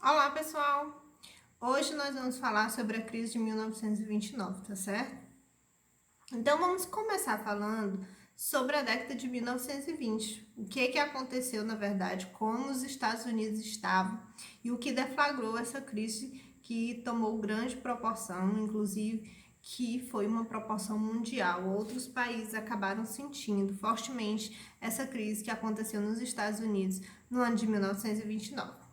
Olá, pessoal! Hoje nós vamos falar sobre a crise de 1929, tá certo? Então vamos começar falando sobre a década de 1920. O que aconteceu, na verdade, como os Estados Unidos estavam e o que deflagrou essa crise que tomou grande proporção, inclusive que foi uma proporção mundial. Outros países acabaram sentindo fortemente essa crise que aconteceu nos Estados Unidos no ano de 1929.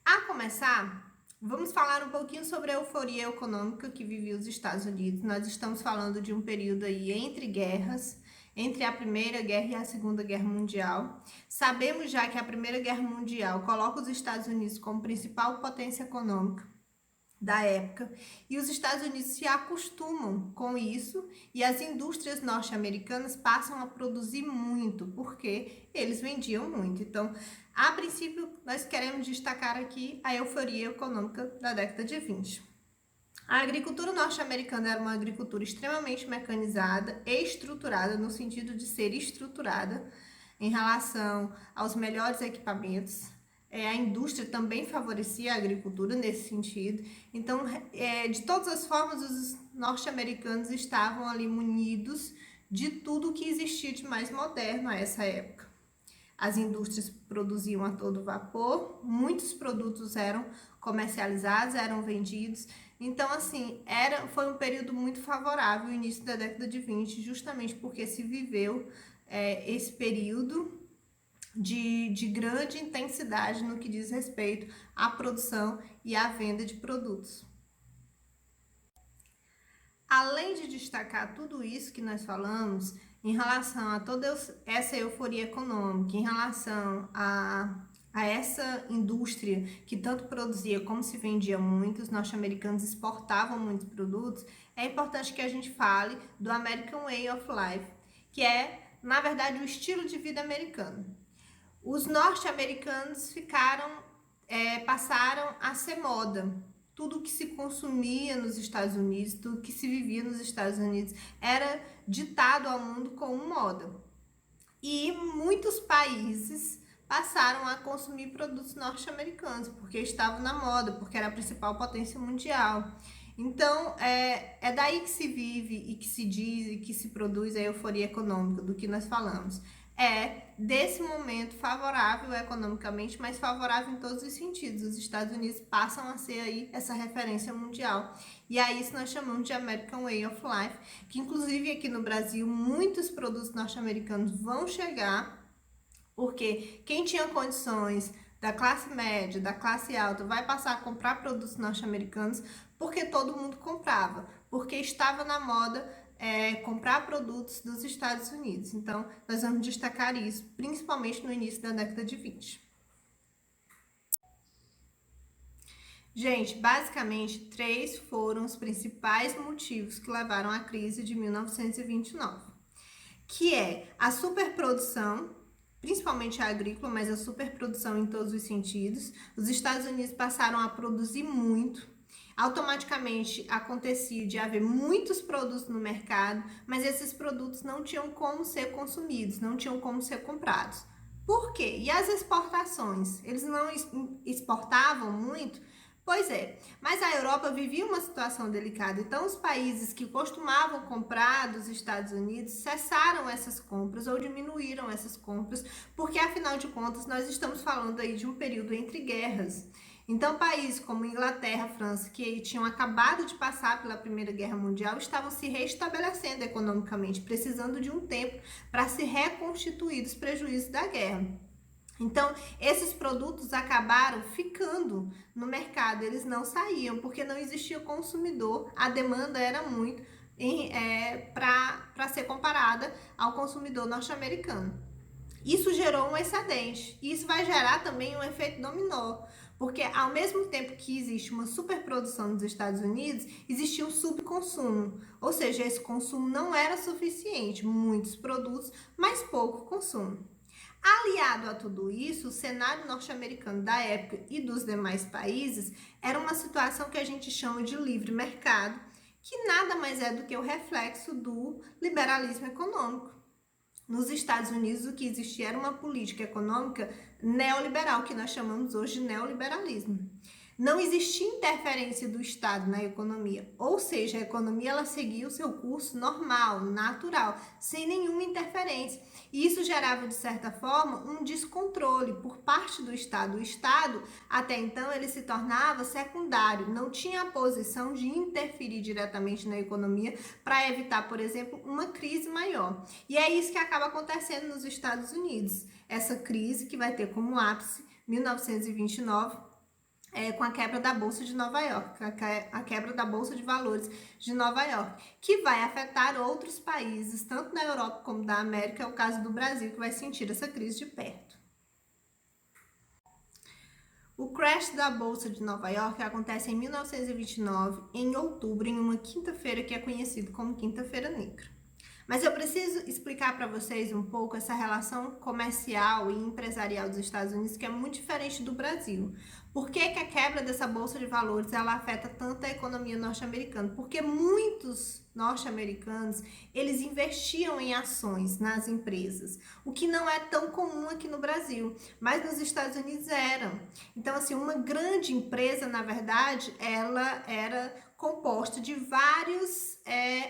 A começar, vamos falar um pouquinho sobre a euforia econômica que vivia os Estados Unidos. Nós estamos falando de um período aí entre guerras, entre a Primeira Guerra e a Segunda Guerra Mundial. Sabemos já que a Primeira Guerra Mundial coloca os Estados Unidos como principal potência econômica da época, e os Estados Unidos se acostumam com isso e as indústrias norte-americanas passam a produzir muito, porque eles vendiam muito. Então, a princípio, nós queremos destacar aqui a euforia econômica da década de 20. A agricultura norte-americana era uma agricultura extremamente mecanizada e estruturada, no sentido de ser estruturada em relação aos melhores equipamentos. A indústria também favorecia a agricultura nesse sentido. Então, de todas as formas, os norte-americanos estavam ali munidos de tudo que existia de mais moderno a essa época. As indústrias produziam a todo vapor, muitos produtos eram comercializados, eram vendidos. Então, assim, foi um período muito favorável, o início da década de 20, justamente porque se viveu esse período de grande intensidade no que diz respeito à produção e à venda de produtos. Além de destacar tudo isso que nós falamos, em relação a toda essa euforia econômica, em relação a essa indústria que tanto produzia como se vendia muito, os norte-americanos exportavam muitos produtos, é importante que a gente fale do American Way of Life, que é, na verdade, o estilo de vida americano. Os norte-americanos passaram a ser moda. Tudo que se consumia nos Estados Unidos, tudo que se vivia nos Estados Unidos era ditado ao mundo como moda. E muitos países passaram a consumir produtos norte-americanos, porque estavam na moda, porque era a principal potência mundial. Então, é daí que se vive e que se diz e que se produz a euforia econômica, do que nós falamos. É desse momento favorável economicamente, mas favorável em todos os sentidos. Os Estados Unidos passam a ser aí essa referência mundial. E aí isso nós chamamos de American Way of Life, que inclusive aqui no Brasil muitos produtos norte-americanos vão chegar, porque quem tinha condições da classe média, da classe alta, vai passar a comprar produtos norte-americanos, porque todo mundo comprava, porque estava na moda comprar produtos dos Estados Unidos. Então, nós vamos destacar isso, principalmente no início da década de 20. Gente, basicamente, três foram os principais motivos que levaram à crise de 1929, que é a superprodução, principalmente a agrícola, mas a superprodução em todos os sentidos. Os Estados Unidos passaram a produzir muito, automaticamente acontecia de haver muitos produtos no mercado, mas esses produtos não tinham como ser consumidos, não tinham como ser comprados. Por quê? E as exportações? Eles não exportavam muito? Pois é, mas a Europa vivia uma situação delicada, então os países que costumavam comprar dos Estados Unidos cessaram essas compras ou diminuíram essas compras, porque afinal de contas nós estamos falando aí de um período entre guerras. Então países como Inglaterra, França, que tinham acabado de passar pela Primeira Guerra Mundial, estavam se restabelecendo economicamente, precisando de um tempo para se reconstituir dos prejuízos da guerra. Então, esses produtos acabaram ficando no mercado, eles não saíam, porque não existia consumidor, a demanda era muito para ser comparada ao consumidor norte-americano. Isso gerou um excedente, e isso vai gerar também um efeito dominó, porque ao mesmo tempo que existe uma superprodução nos Estados Unidos, existia um subconsumo, ou seja, esse consumo não era suficiente, muitos produtos, mas pouco consumo. Aliado a tudo isso, o cenário norte-americano da época e dos demais países era uma situação que a gente chama de livre mercado, que nada mais é do que o reflexo do liberalismo econômico. Nos Estados Unidos, o que existia era uma política econômica neoliberal, que nós chamamos hoje de neoliberalismo. Não existia interferência do Estado na economia, ou seja, a economia ela seguia o seu curso normal, natural, sem nenhuma interferência. E isso gerava, de certa forma, um descontrole por parte do Estado. O Estado, até então, ele se tornava secundário, não tinha a posição de interferir diretamente na economia para evitar, por exemplo, uma crise maior. E é isso que acaba acontecendo nos Estados Unidos. Essa crise que vai ter como ápice 1929, com a quebra da Bolsa de Nova York, a quebra da Bolsa de Valores de Nova York, que vai afetar outros países, tanto da Europa como da América, é o caso do Brasil, que vai sentir essa crise de perto. O crash da Bolsa de Nova York acontece em 1929, em outubro, em uma quinta-feira que é conhecido como Quinta-feira Negra. Mas eu preciso explicar para vocês um pouco essa relação comercial e empresarial dos Estados Unidos, que é muito diferente do Brasil. Por que a quebra dessa bolsa de valores ela afeta tanto a economia norte-americana? Porque muitos norte-americanos, eles investiam em ações nas empresas, o que não é tão comum aqui no Brasil, mas nos Estados Unidos eram. Então, assim, uma grande empresa, na verdade, ela era composta de vários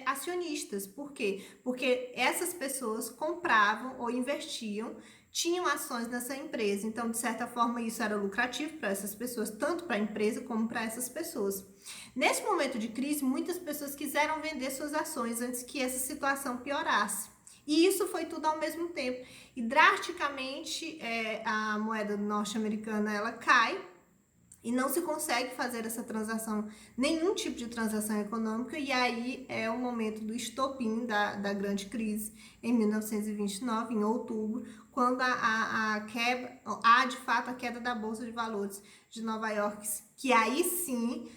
acionistas. Por quê? Porque essas pessoas compravam ou investiam, tinham ações nessa empresa. Então, de certa forma, isso era lucrativo para essas pessoas, tanto para a empresa como para essas pessoas. Nesse momento de crise, muitas pessoas quiseram vender suas ações antes que essa situação piorasse. E isso foi tudo ao mesmo tempo. E drasticamente a moeda norte-americana ela cai, e não se consegue fazer essa transação, nenhum tipo de transação econômica, e aí é o momento do estopim da grande crise, em 1929, em outubro, quando há de fato a queda da Bolsa de Valores de Nova York, que aí sim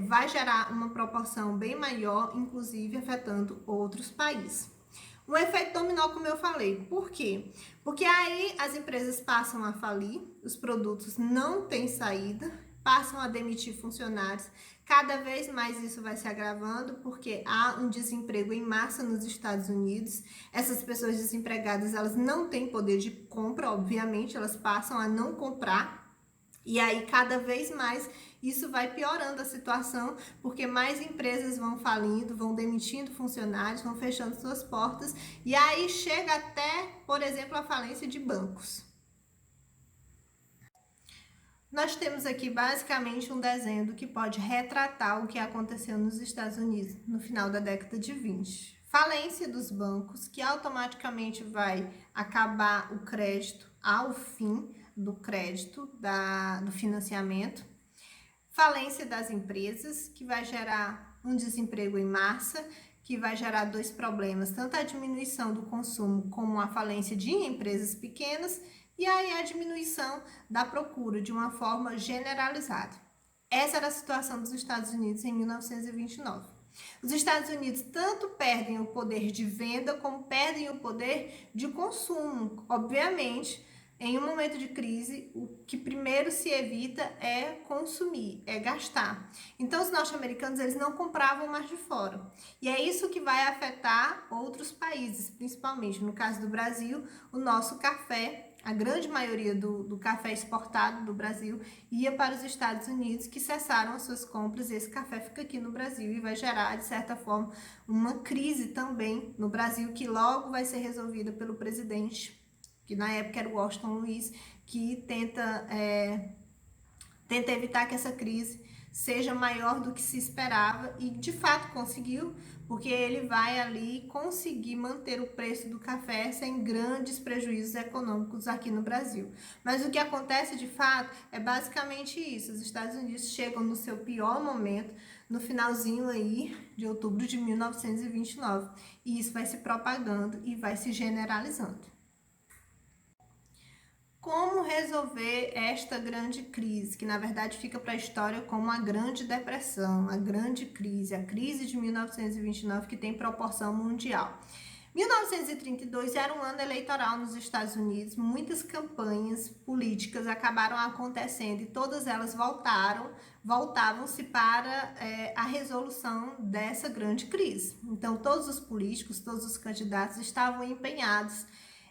vai gerar uma proporção bem maior, inclusive afetando outros países. O efeito dominó, como eu falei. Por quê? Porque aí as empresas passam a falir, os produtos não têm saída, passam a demitir funcionários. Cada vez mais isso vai se agravando, porque há um desemprego em massa nos Estados Unidos. Essas pessoas desempregadas, elas não têm poder de compra, obviamente, elas passam a não comprar. E aí, cada vez mais, isso vai piorando a situação, porque mais empresas vão falindo, vão demitindo funcionários, vão fechando suas portas, e aí chega até, por exemplo, a falência de bancos. Nós temos aqui basicamente um desenho que pode retratar o que aconteceu nos Estados Unidos no final da década de 20. Falência dos bancos, que automaticamente vai acabar o crédito ao fim do crédito, do financiamento. Falência das empresas, que vai gerar um desemprego em massa, que vai gerar dois problemas, tanto a diminuição do consumo como a falência de empresas pequenas, e aí a diminuição da procura de uma forma generalizada. Essa era a situação dos Estados Unidos em 1929. Os Estados Unidos tanto perdem o poder de venda como perdem o poder de consumo. Obviamente, em um momento de crise, o que primeiro se evita é consumir, é gastar. Então, os norte-americanos eles não compravam mais de fora. E é isso que vai afetar outros países, principalmente no caso do Brasil, o nosso café. A grande maioria do café exportado do Brasil ia para os Estados Unidos, que cessaram as suas compras, e esse café fica aqui no Brasil e vai gerar, de certa forma, uma crise também no Brasil, que logo vai ser resolvida pelo presidente, que na época era o Washington Luiz, que tenta evitar que essa crise seja maior do que se esperava, e de fato conseguiu, porque ele vai ali conseguir manter o preço do café sem grandes prejuízos econômicos aqui no Brasil. Mas o que acontece de fato é basicamente isso: os Estados Unidos chegam no seu pior momento no finalzinho aí de outubro de 1929, e isso vai se propagando e vai se generalizando. Como resolver esta grande crise, que na verdade fica para a história como a Grande Depressão, a grande crise, a crise de 1929, que tem proporção mundial. 1932 era um ano eleitoral nos Estados Unidos, muitas campanhas políticas acabaram acontecendo e todas elas voltavam-se para a resolução dessa grande crise. Então, todos os políticos, todos os candidatos estavam empenhados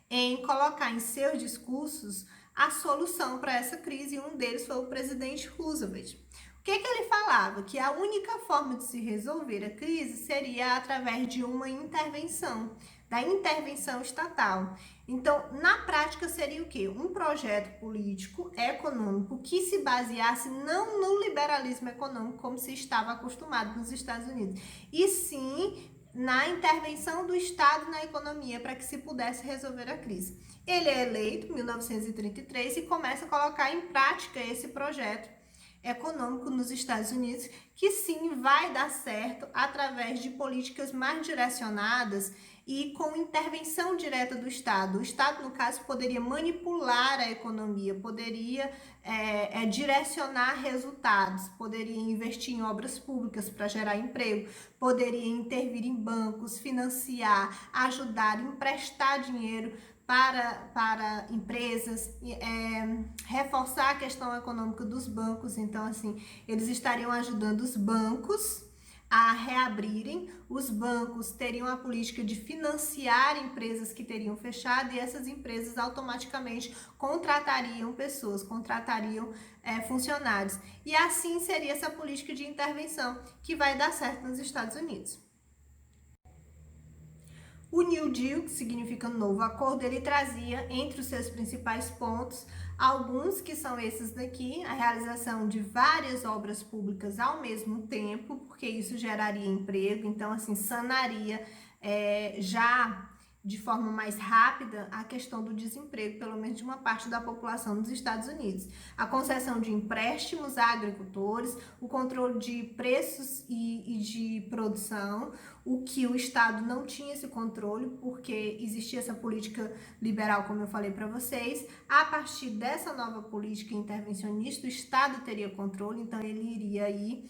em colocar em seus discursos a solução para essa crise, e um deles foi o presidente Roosevelt. O que ele falava? Que a única forma de se resolver a crise seria através de uma intervenção, da intervenção estatal. Então, na prática, seria o quê? Um projeto político, econômico, que se baseasse não no liberalismo econômico, como se estava acostumado nos Estados Unidos, e sim na intervenção do Estado na economia para que se pudesse resolver a crise. Ele é eleito em 1933 e começa a colocar em prática esse projeto econômico nos Estados Unidos, que sim vai dar certo através de políticas mais direcionadas e com intervenção direta do Estado. O Estado, no caso, poderia manipular a economia, poderia direcionar resultados, poderia investir em obras públicas para gerar emprego, poderia intervir em bancos, financiar, ajudar, emprestar dinheiro para empresas, reforçar a questão econômica dos bancos. Então, assim, eles estariam ajudando os bancos a reabrirem, os bancos teriam a política de financiar empresas que teriam fechado e essas empresas automaticamente contratariam pessoas, contratariam funcionários. E assim seria essa política de intervenção que vai dar certo nos Estados Unidos. O New Deal, que significa novo acordo, ele trazia entre os seus principais pontos alguns que são esses daqui: a realização de várias obras públicas ao mesmo tempo, porque isso geraria emprego, então assim sanaria já de forma mais rápida a questão do desemprego, pelo menos de uma parte da população dos Estados Unidos. A concessão de empréstimos a agricultores, o controle de preços e de produção, o que o Estado não tinha esse controle, porque existia essa política liberal, como eu falei para vocês. A partir dessa nova política intervencionista, o Estado teria controle, então ele iria aí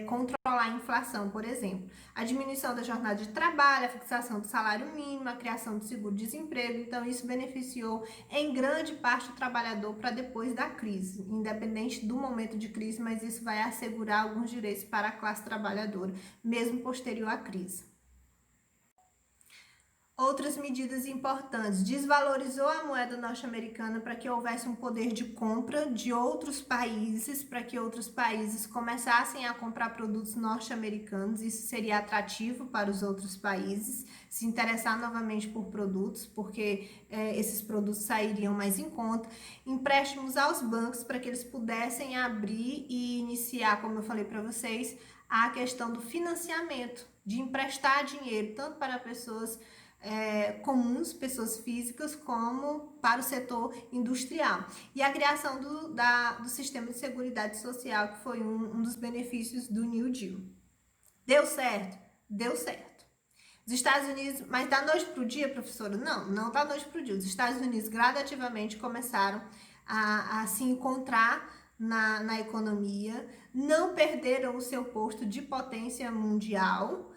controlar a inflação, por exemplo. A diminuição da jornada de trabalho, a fixação do salário mínimo, a criação do seguro-desemprego. Então, isso beneficiou em grande parte o trabalhador para depois da crise, independente do momento de crise, mas isso vai assegurar alguns direitos para a classe trabalhadora, mesmo posterior à crise. Outras medidas importantes: desvalorizou a moeda norte-americana para que houvesse um poder de compra de outros países, para que outros países começassem a comprar produtos norte-americanos. Isso seria atrativo para os outros países se interessar novamente por produtos, porque esses produtos sairiam mais em conta. Empréstimos aos bancos para que eles pudessem abrir e iniciar, como eu falei para vocês, a questão do financiamento, de emprestar dinheiro, tanto para pessoas comuns, pessoas físicas, como para o setor industrial. E a criação do sistema de seguridade social, que foi um dos benefícios do New Deal. Deu certo? Deu certo. Os Estados Unidos, mas da noite para o dia, professora? Não da noite para o dia. Os Estados Unidos gradativamente começaram a se encontrar na economia, não perderam o seu posto de potência mundial.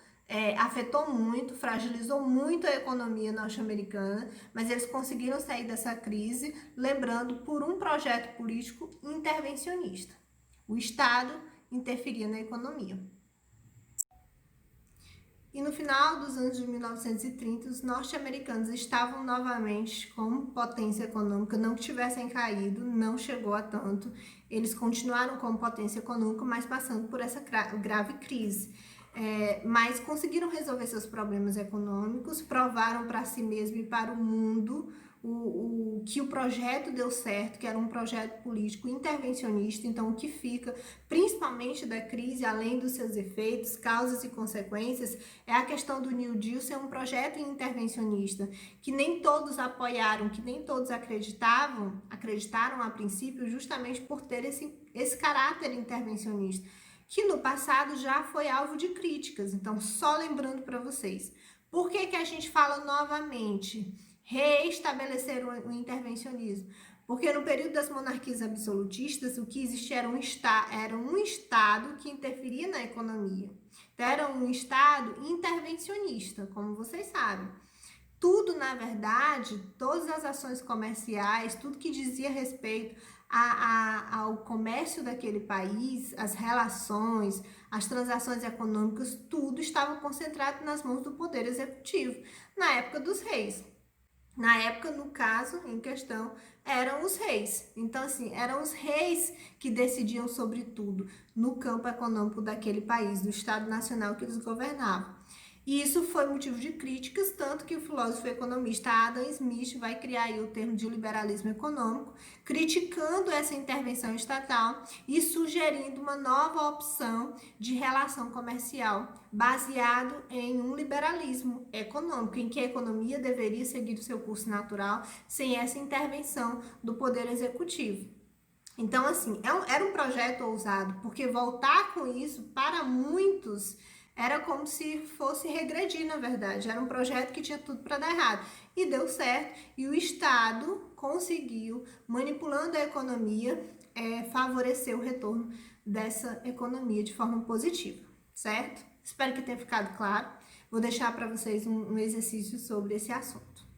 Afetou muito, fragilizou muito a economia norte-americana, mas eles conseguiram sair dessa crise, lembrando, por um projeto político intervencionista. O Estado interferia na economia. E no final dos anos de 1930, os norte-americanos estavam novamente como potência econômica, não que tivessem caído, não chegou a tanto. Eles continuaram como potência econômica, mas passando por essa grave crise. Mas conseguiram resolver seus problemas econômicos, provaram para si mesmo e para o mundo que o projeto deu certo, que era um projeto político intervencionista. Então, o que fica, principalmente da crise, além dos seus efeitos, causas e consequências, é a questão do New Deal ser um projeto intervencionista, que nem todos apoiaram, que nem todos acreditaram a princípio, justamente por ter esse caráter intervencionista, que no passado já foi alvo de críticas. Então, só lembrando para vocês, por que a gente fala novamente reestabelecer o intervencionismo? Porque no período das monarquias absolutistas, o que existia era um Estado que interferia na economia. Então, era um Estado intervencionista, como vocês sabem. Tudo, na verdade, todas as ações comerciais, tudo que dizia respeito ao comércio daquele país, as relações, as transações econômicas, tudo estava concentrado nas mãos do poder executivo, na época dos reis. Na época, no caso em questão, eram os reis. Então, assim, eram os reis que decidiam sobre tudo no campo econômico daquele país, do Estado Nacional que eles governavam. E isso foi motivo de críticas, tanto que o filósofo e economista Adam Smith vai criar aí o termo de liberalismo econômico, criticando essa intervenção estatal e sugerindo uma nova opção de relação comercial baseado em um liberalismo econômico, em que a economia deveria seguir o seu curso natural sem essa intervenção do poder executivo. Então, assim, era um projeto ousado, porque voltar com isso, para muitos, era como se fosse regredir, na verdade. Era um projeto que tinha tudo para dar errado. E deu certo, e o Estado conseguiu, manipulando a economia, favorecer o retorno dessa economia de forma positiva, certo? Espero que tenha ficado claro. Vou deixar para vocês um exercício sobre esse assunto.